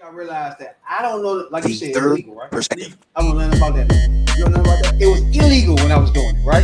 I realized that I don't know, like The you said, third illegal, right? perspective. I don't know nothing about that. You don't know about that? It was illegal when I was doing it, right?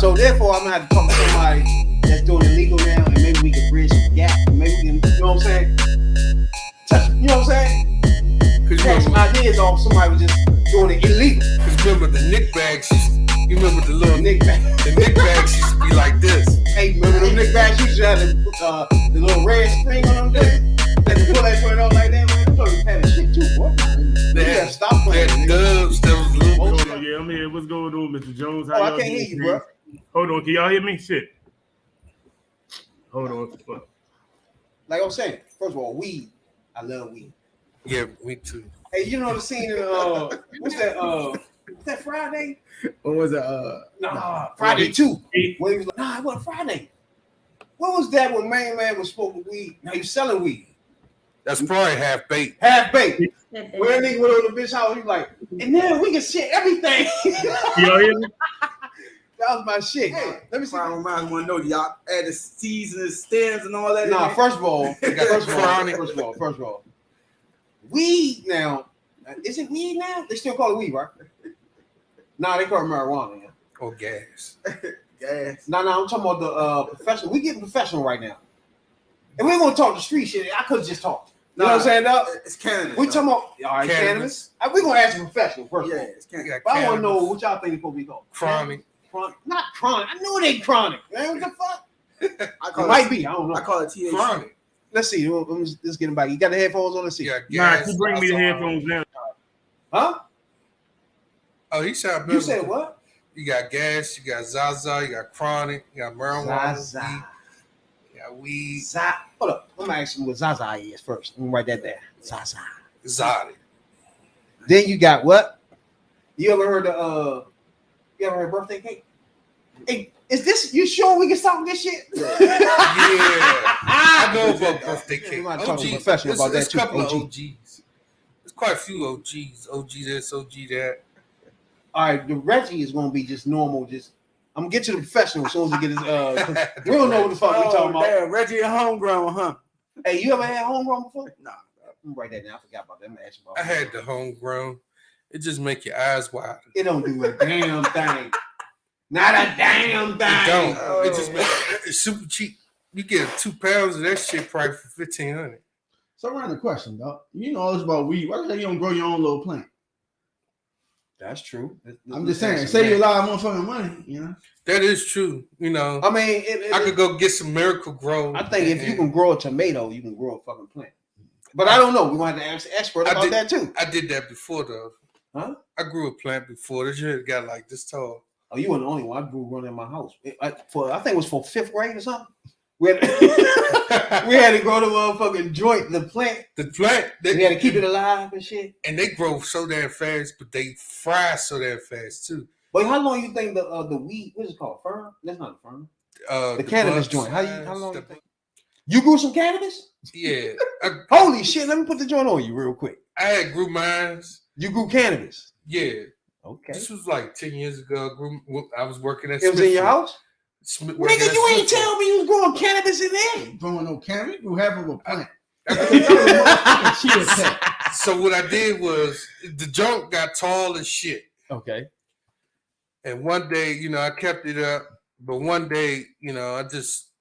So therefore, I'm gonna have to talk to somebody that's doing it legal now, and maybe we can bridge the gap. Maybe we can, you know what I'm saying? You know what I'm saying? Because you have some ideas off somebody was just doing it illegal. Because remember the Nick bags, you remember the little Nick bag. The Nick bags used to be like this. Hey, remember them Nick bags used to have the little red string on them things? They pull that joint out like that, man. Them had a shit too, boy. They had stop playing. Dubs, that was little. Yeah, I'm here. What's going on, Mr. Jones? How I y'all can't hear you, bro. Hold on, can y'all hear me? Shit. Hold on. Like I was saying, first of all, weed. I love weed. Yeah, me too. Hey, you know the scene in what's that Friday? What was it? Friday 2. When he was like, nah, it wasn't Friday. What was that when Main Man was smoking weed? Now he's selling weed. That's probably half baked. Half baked. When that nigga went over the bitch house, he was like, and then we can shit everything. Y'all hear me? That was my shit. Hey, let me see. I want to know, y'all add the C's and the stems and all that. Nah, first of all, weed now. Is it weed now? They still call it weed, right? Nah, they call it marijuana now. Or gas. Gas. No, I'm talking about the professional. We getting professional right now. And we're gonna talk the street shit. I could have just talked. You know what I'm saying, dog? It's cannabis. We talking about all right, cannabis. We're gonna ask you professional first. Yeah, it's cannabis. But I want to know what y'all think it's supposed to be called. Chronic. Not chronic. I knew it ain't chronic. Man, what the fuck? It might be. I don't know. I call it THC. Chronic. Let's see. Let's get him back. You got the headphones on? Let's see. Yeah, Nah, you bring me the headphones now. Huh? Oh, he sound better. You said what? You got gas, you got Zaza, you got chronic, you got marijuana, Zaza. you got weed. Hold up. I'm gonna ask him what Zaza is first. I'm gonna write that down. Zaza. Exotic. Then you got what? You ever heard birthday cake? Hey, is this you sure we can stop this shit? Yeah. I know about birthday cake. We might talk to professional about that too. There's a couple of OGs. There's quite a few OGs. OG this, OG that. All right, the Reggie is gonna be just normal. I'm gonna get to the professional as soon as he get his. We don't know what the fuck we talking about. Damn, Reggie homegrown, huh? Hey, you ever had homegrown before? Nah. I'm write that down. I forgot about that. I'm gonna ask you about I had the homegrown. It just make your eyes wide. It don't do a damn thing. Not a damn thing. It don't. It just it's super cheap. You get 2 pounds of that shit probably for $1,500. So I ran the question, dog. You know all this about weed. Why the hell you don't grow your own little plant? That's true. I'm just saying, save you a lot of motherfucking money, you know. That is true. You know, I mean, I could go get some Miracle Grow. I think if you can grow a tomato, you can grow a fucking plant. But I don't know. We want to ask the expert about that too. I did that before though. Huh? I grew a plant before. This shit got like this tall. Oh, you weren't the only one. I grew one in my house. I think it was for 5th grade or something. We had to grow the motherfucking joint, the plant. We had to keep it alive and shit. And they grow so damn fast, but they fry so damn fast too. But how long you think the weed? What is it called? Fern? That's not a fern. The cannabis joint. How long? You think? You grew some cannabis? Yeah. Holy shit! Let me put the joint on you real quick. I had grew mines. You grew cannabis? Yeah. Okay. This was like 10 years ago. I was working at. It was in your house. Nigga, you ain't tell me you was growing cannabis in there. Growing no cannabis, you have a plant. So what I did was the junk got tall as shit. Okay. And one day, you know, I kept it up, but one day, you know, I just,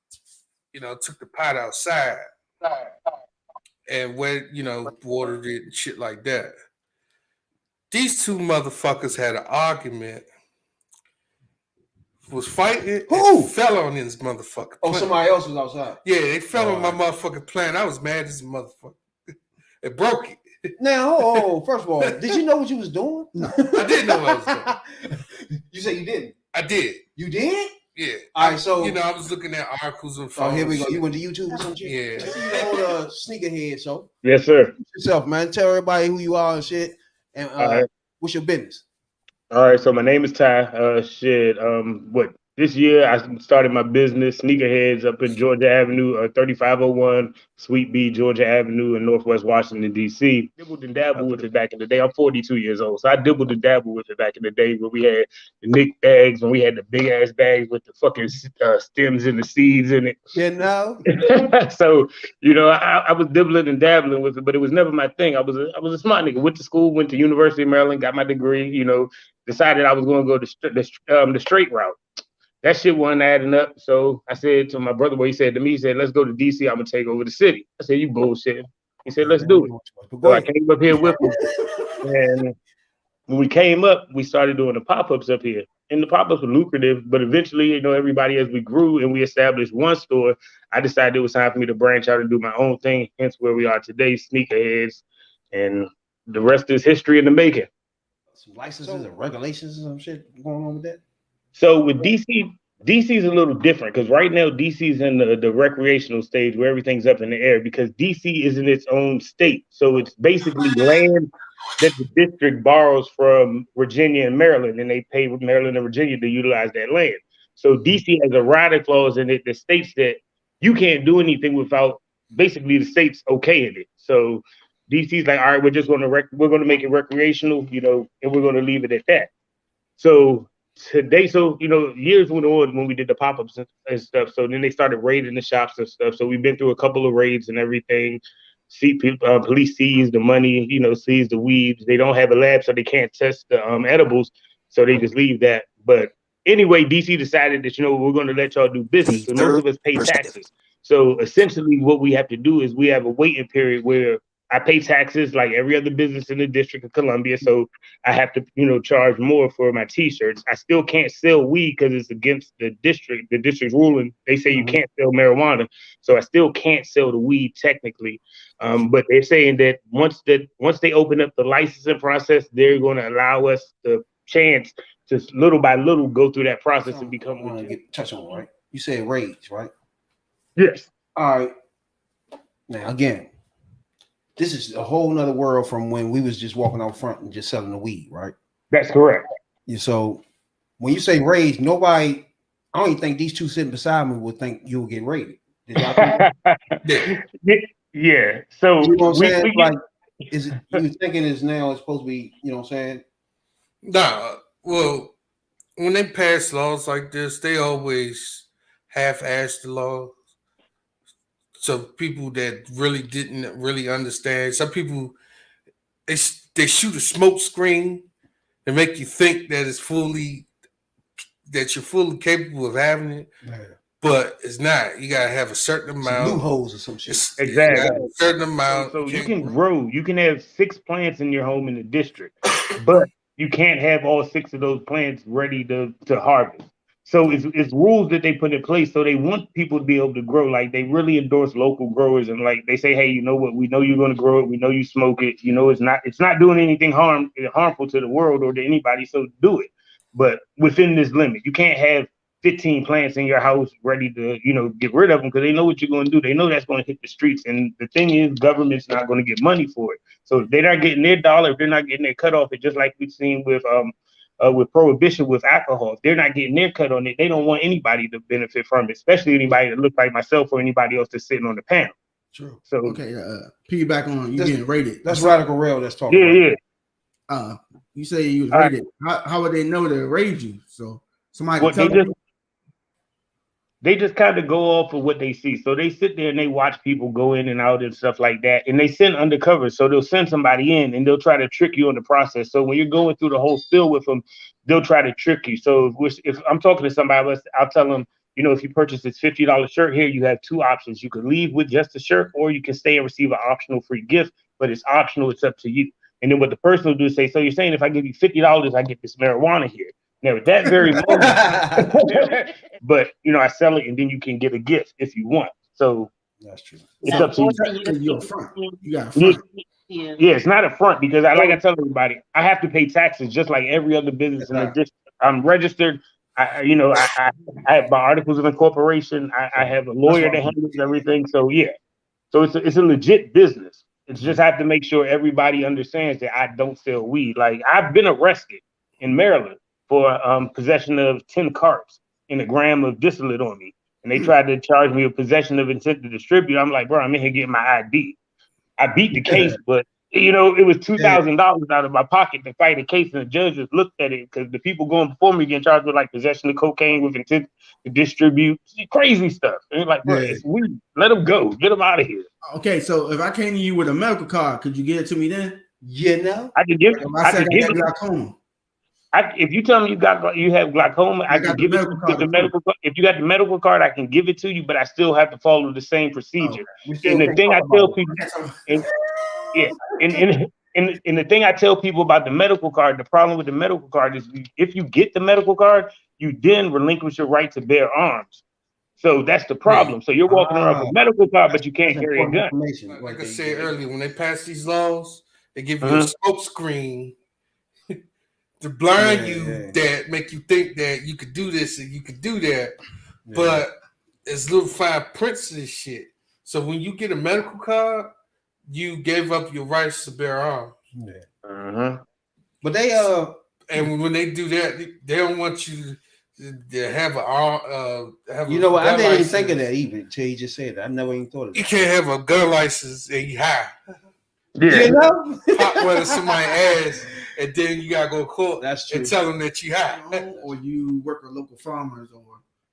you know, took the pot outside and went, you know, watered it and shit like that. These 2 motherfuckers had an argument. Was fighting. Who fell on this motherfucker? Oh, somebody else was outside. Yeah, they fell on my motherfucking plant. I was mad as a motherfucker. It broke it. Now, first of all, did you know what you was doing? No, I didn't know what I was doing. You said you didn't. I did. You did? Yeah. All right, so you know, I was looking at articles and oh, here we go. You went to YouTube or some shit? Yeah. I see you hold a sneakerhead, so Yes, sir. yourself, man. Tell everybody who you are and shit. And All right. what's your business? All right. So my name is Ty. What? this year I started my business, Sneakerheads, up in Georgia Avenue, 3501 Suite B, Georgia Avenue in Northwest Washington, D.C. Dibbled and dabbled with it back in the day. I'm 42 years old, so I dibbled and dabbled with it back in the day when we had the Nick bags, when we had the big ass bags with the fucking stems and the seeds in it. You know? So, I was dibbling and dabbling with it, but it was never my thing. I was a smart nigga. Went to school, went to University of Maryland, got my degree, decided I was going to go the straight route. That shit wasn't adding up. So I said to my brother, he said to me, he said, let's go to DC. I'm going to take over the city. I said, you bullshit. He said, let's do it. So I came up here with him. And when we came up, we started doing the pop-ups up here. And the pop-ups were lucrative, but eventually, everybody, as we grew and we established one store, I decided it was time for me to branch out and do my own thing. Hence where we are today, Sneakerheads. And the rest is history in the making. Some licenses and regulations and some shit going on with that? So with DC is a little different because right now DC is in the recreational stage where everything's up in the air because DC is in its own state. So it's basically land that the district borrows from Virginia and Maryland, and they pay Maryland and Virginia to utilize that land. So DC has a rider clause in it that states that you can't do anything without basically the state's okaying it. So DC's like, all right, we're just going to make it recreational, and we're going to leave it at that. So today, years went on when we did the pop-ups and stuff. So then they started raiding the shops and stuff. So we've been through a couple of raids and everything. Police seized the money, seized the weeds. They don't have a lab, so they can't test the edibles. So they just leave that. But anyway, DC decided that, we're going to let y'all do business. So most of us pay taxes. So essentially what we have to do is we have a waiting period where I pay taxes like every other business in the District of Columbia, so I have to, charge more for my T-shirts. I still can't sell weed because it's against the district's ruling. They say you can't sell marijuana, so I still can't sell the weed technically. But they're saying that once they open up the licensing process, they're going to allow us the chance to little by little go through that process and become legit. Touch on, right? You said raids, right? Yes. All right. Now again, this is a whole nother world from when we was just walking out front and just selling the weed, right? That's correct. So when you say raids, I don't even think these two sitting beside me would think you would get raided. Yeah. So you know what I'm saying? Like, is it you thinking it's supposed to be, you know what I'm saying? Nah. Well, when they pass laws like this, they always half-ass the law. So people that really didn't really understand, some people they shoot a smoke screen and make you think that you're fully capable of having it, but it's not. You gotta have a certain amount. Loopholes or some shit. Exactly. A certain amount. So you can grow. You can have 6 plants in your home in the district, but you can't have all 6 of those plants ready to harvest. So it's rules that they put in place. So they want people to be able to grow. Like they really endorse local growers, and like they say, hey, you know what? We know you're going to grow it. We know you smoke it. It's not doing anything harmful to the world or to anybody. So do it, but within this limit. You can't have 15 plants in your house ready to get rid of them because they know what you're going to do. They know that's going to hit the streets. And the thing is, government's not going to get money for it. So if they're not getting their dollar, if they're not getting their cut off, it's just like we've seen with prohibition with alcohol. If they're not getting their cut on it, they don't want anybody to benefit from it, especially anybody that looks like myself or anybody else that's sitting on the panel. True. So okay, piggyback on you getting rated. That's Radical Rail that's talking. Yeah. You say you was rated. How would they know to raid you? So somebody tell them. They just kind of go off of what they see. So they sit there and they watch people go in and out and stuff like that. And they send undercover. So they'll send somebody in and they'll try to trick you in the process. So when you're going through the whole spill with them, they'll try to trick you. So if I'm talking to somebody, I'll tell them, if you purchase this $50 shirt here, you have 2 options. You can leave with just the shirt, or you can stay and receive an optional free gift, but it's optional. It's up to you. And then what the person will do is say, so you're saying if I give you $50, I get this marijuana here. Now, at that very moment, but I sell it, and then you can get a gift if you want. So that's true. It's up to you. You're a front. You got a front. Yeah, it's not a front because I tell everybody, I have to pay taxes just like every other business in the district. I'm registered. I have my articles of incorporation. I have a lawyer that handles everything. So yeah, so it's a legit business. It's just have to make sure everybody understands that I don't sell weed. Like I've been arrested in Maryland for possession of 10 carts. and a gram of distillate on me. And they tried to charge me with possession of intent to distribute. I'm like, bro, I'm in here getting my ID. I beat the case, but you know, it was $2,000 out of my pocket to fight a case, and the judge just looked at it because the people going before me getting charged with like possession of cocaine with intent to distribute crazy stuff. And like, bro, it's weed. Let them go. Get them out of here. Okay, so if I came to you with a medical card, could you get it to me then? You know, I could give. I said I got glaucoma. If you tell me you have glaucoma, I can give it to you with the medical card. If you got the medical card, I can give it to you, but I still have to follow the same procedure. And the thing I tell people, and the thing I tell people about the medical card, the problem with the medical card is if you get the medical card, you then relinquish your right to bear arms. So that's the problem. So you're walking around with a medical card, but you can't carry a gun. Like I said earlier, when they pass these laws, they give you a smoke screen to blind you that make you think that you could do this and you could do that. But there's little fine prints of this shit. So when you get a medical card, you gave up your rights to bear arms. But they and when they do that, they don't want you to have a have. You know what? I didn't even think of that even until you just said that. I never even thought of that. You can't have a gun license and you high. You know, hot weather somebody's ass, and then you gotta go to court. That's true. And tell them that you high. Or you work with local farmers or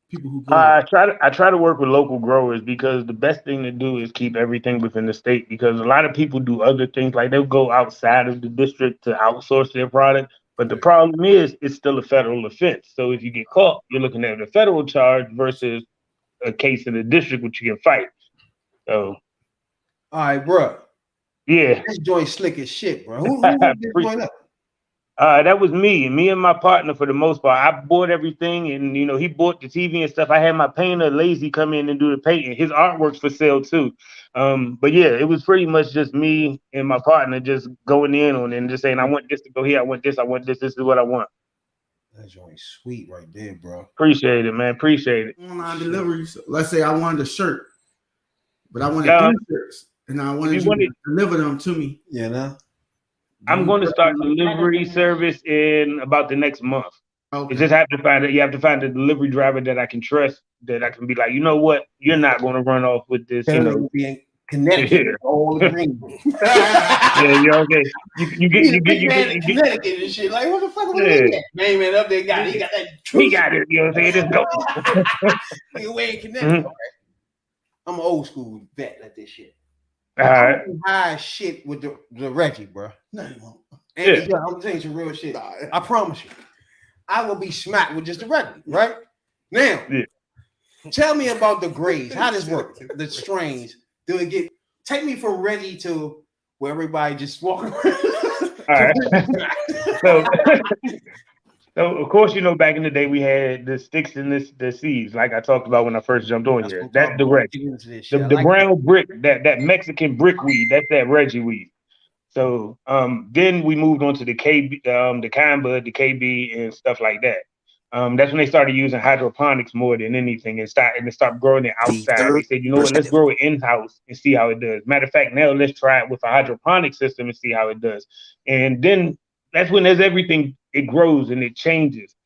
people who. I try to work with local growers because the best thing to do is keep everything within the state, because a lot of people do other things, like they'll go outside of the district to outsource their product. But the problem is it's still a federal offense. So if you get caught, you're looking at a federal charge versus a case in the district which you can fight. So all right, bro. Yeah. This joint slick as shit, bro. Who this joint up? That was me and my partner for the most part. I bought everything, and you know, he bought the TV and stuff. I had my painter Lazy come in and do the painting. His artwork's for sale too. But yeah, it was pretty much just me and my partner just going in on it and just saying, I want this to go here, I want this, this is what I want. That joint sweet right there, bro. Appreciate it, man. Appreciate it. Online deliveries. Let's say I wanted a shirt, but I wanted 3 shirts. And I wanted you to deliver them to me. Yeah, no. I'm going to start delivery service in about the next month. Okay. You just have to you have to find a delivery driver that I can trust, that I can be like, you know what, you're not going to run off with this. You know, being connected. All the green. Yeah, you're okay. You get Connecticut and shit. Like, what the fuck was that? Man, up there he got that. He got it. You know what I'm saying? Just go. Nigga, we ain't connected. I'm an old school vet at this shit. All right. High shit with the Reggie, bro. No, you won't. And I'm telling you some real shit. I promise you. I will be smacked with just the Reggie, right? Now, tell me about the grades. How does work? The strains. Do it get take me from Reggie to where everybody just walking around? All right. So of course, you know, back in the day we had the sticks and the seeds, like I talked about when I first jumped on here. That's the Reggie. The brown brick, that Mexican brick weed, that's that Reggie weed. So then we moved on to the KB, the Kind Bud, the KB, and stuff like that. That's when they started using hydroponics more than anything, and stopped growing it outside. They said, you know what, let's grow it in-house and see how it does. Matter of fact, now let's try it with a hydroponic system and see how it does. And then that's when there's everything, it grows and it changes.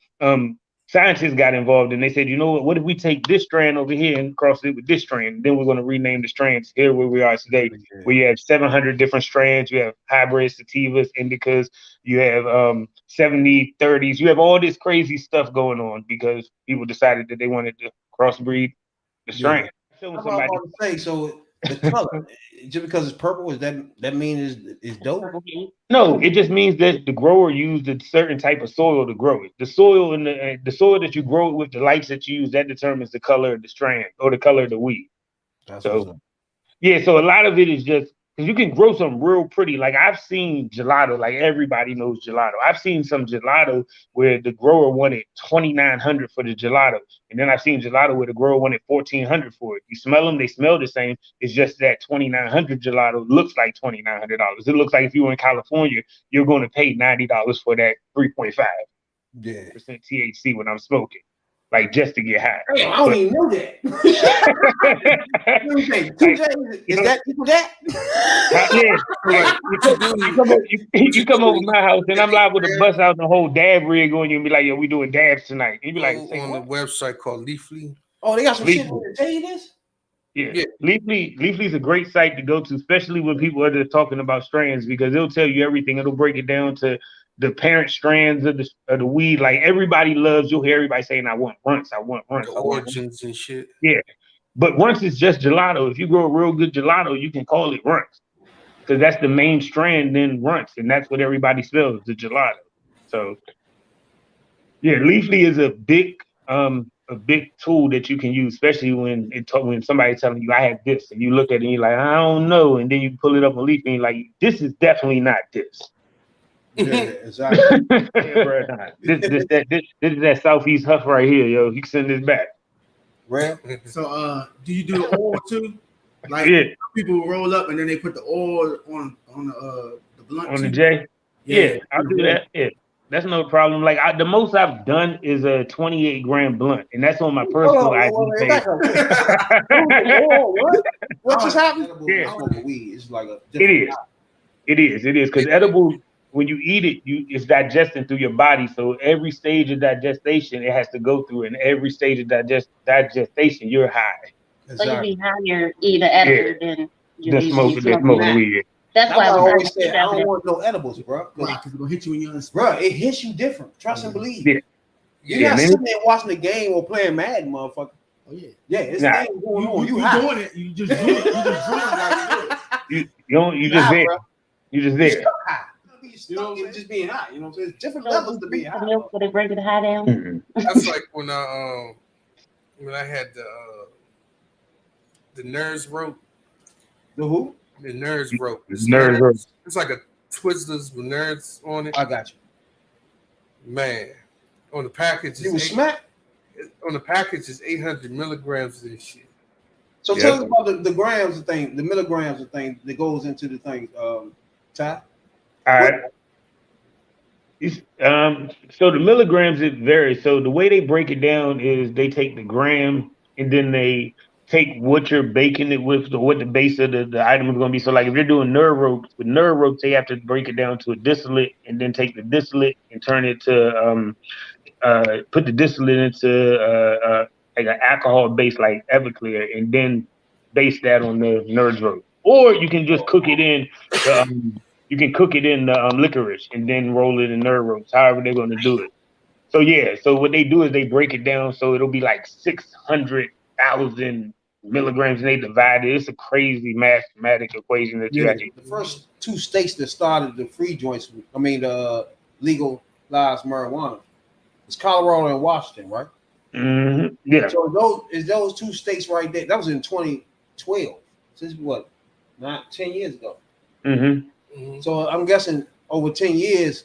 Scientists got involved and they said, you know what if we take this strand over here and cross it with this strand? Then we're going to rename the strands here where we are today, where you have 700 different strands. You have hybrids, sativas, indicas. You have 70, 30s. You have all this crazy stuff going on because people decided that they wanted to crossbreed the strand. I'm about to say, so the color, just because it's purple, is that mean is dope? No, it just means that the grower used a certain type of soil to grow it. The soil and the soil that you grow it with, the lights that you use, that determines the color of the strand or the color of the weed. So a lot of it is just because you can grow something real pretty. Like I've seen gelato, like everybody knows gelato. I've seen some gelato where the grower wanted $2,900 for the gelato, and then I've seen gelato where the grower wanted $1,400 for it. You smell them; they smell the same. It's just that $2,900 gelato looks like $2,900. It looks like if you were in California, you're going to pay $90 for that 3.5% THC when I'm smoking. like just to get high. Damn, I don't even know that. Let me think. 2J, is that equal that? You come over my house and I'm liable to bust out the whole dab rig on you and be like, yo, we doing dabs tonight. You be like, on the website called Leafly. Oh, they got some Leafly. shit to tell you this? Yeah. Leafly's a great site to go to, especially when people are just talking about strands, because it'll tell you everything. It'll break it down to the parent strands of the weed. Like everybody loves, you'll hear everybody saying, I want runts, I want runts. The origins and shit. Yeah. But runts is just gelato. If you grow a real good gelato, you can call it runts. Because that's the main strand in runts, and that's what everybody smells, the gelato. So yeah, Leafly is a big tool that you can use, especially when somebody's telling you I have this, and you look at it and you're like, I don't know, and then you pull it up on Leafly and you're like, this is definitely not this. Yeah, exactly. This is that Southeast Huff right here, yo. You can send this back. Real? So do you do the oil too? Like people roll up and then they put the oil on the blunt on too? the J. Yeah, I'll do that. Yeah. That's no problem. Like the most I've done is a 28 gram blunt, and that's on my personal ID page. What just happened? Yeah. Weed. It's like a It is because edible, when you eat it, it's digesting through your body. So every stage of digestion it has to go through, and every stage of digestation you're high. So you be higher eat an edible than you the smoking weed. That's why I always say I don't want no edibles, bro. Right, because it'll hit you when you're in the bro. It hits you different. Trust and believe. Yeah. You're not sitting there watching the game or playing Madden, motherfucker. Oh yeah. Yeah, it's thing going on. You doing it. You just doing it. You just doing it like this. You just there. You just there. You know, it's just being high. You know, so it's different levels to be high. Milk, they break it high down. Mm-hmm. That's like when I had the nerves rope. The who? The nerves rope. Nerves rope. It's like a Twizzlers with nerds on it. I got you. Man, on the package, you was smack. On the package is 800 milligrams of this shit. So tell us about the grams of thing, the milligrams of thing that goes into the thing, Ty. All right. So the milligrams, it varies. So the way they break it down is they take the gram and then they take what you're baking it with, or what the base of the item is going to be. So like if you're doing nerve ropes, with nerve ropes, they have to break it down to a distillate and then take the distillate and turn it to put the distillate into like an alcohol base like Everclear, and then base that on the nerve rope. Or you can just cook it in. You can cook it in licorice and then roll it in nerve ropes. However they're going to do it. So yeah. So what they do is they break it down so it'll be like 600,000 milligrams, and they divide it. It's a crazy mathematic equation that you have to. The first two states that started the free joints, legalized marijuana, it's Colorado and Washington, right? Mm-hmm. Yeah. So those two states right there. That was in 2012. Since what? Not 10 years ago. Mm-hmm. So I'm guessing over 10 years,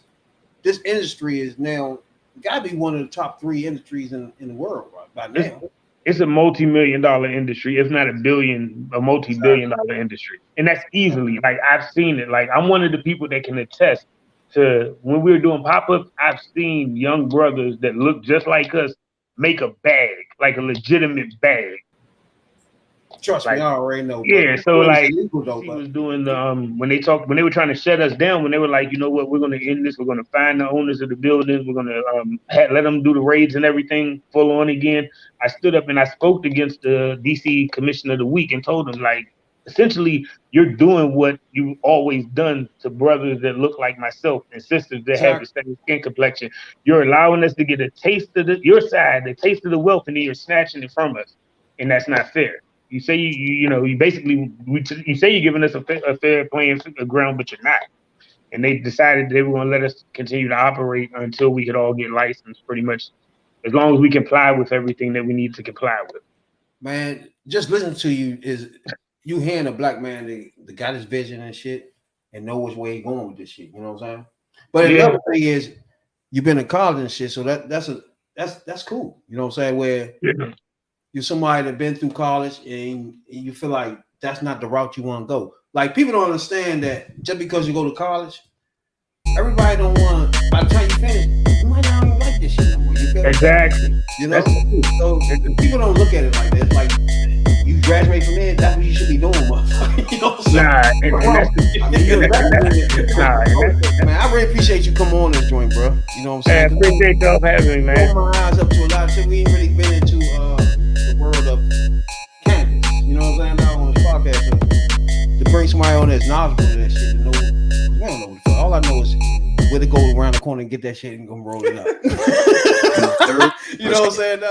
this industry is now got to be one of the top 3 industries in the world right by now. It's a multi-million-dollar industry, if not a multi-billion-dollar industry. And that's easily, like I've seen it. Like I'm one of the people that can attest to when we were doing pop-ups, I've seen young brothers that look just like us make a bag, like a legitimate bag. Trust me, I already know. Yeah, so like he was doing the when they were trying to shut us down, when they were like, you know what, we're gonna end this, we're gonna find the owners of the buildings, we're gonna let them do the raids and everything full on again. I stood up and I spoke against the DC Commissioner of the Week and told them, like, essentially you're doing what you've always done to brothers that look like myself and sisters that have the same skin complexion. You're allowing us to get a taste of your side, the taste of the wealth, and then you're snatching it from us, and that's not fair. You say you say you're giving us a fair playing ground, but you're not. And they decided they were going to let us continue to operate until we could all get licensed, pretty much, as long as we comply with everything that we need to comply with. Man, just listening to you is you hearing a black man that got his vision and shit and know which way he's going with this shit. You know what I'm saying? But another thing is you've been in college and shit, so that's cool. You know what I'm saying? Where you're somebody that been through college and you feel like that's not the route you want to go. Like people don't understand that just because you go to college, everybody don't want. By the time you finish, you might not even like this shit no more. You feel me? Exactly. You know, so people don't look at it like that. Like you graduate from there, that's what you should be doing, motherfucker. You know what I'm saying? Man, I really appreciate you coming on this joint, bro. You know what I'm saying? I appreciate y'all having me, man. Open my eyes up to a lot of shit. We ain't really been into the world of cannabis. You know what I'm saying? Now on this podcast, to bring somebody on that's knowledgeable to that shit, to know, we don't know what the fuck. All I know is where to go around the corner and get that shit and go roll it up. You know what I'm saying?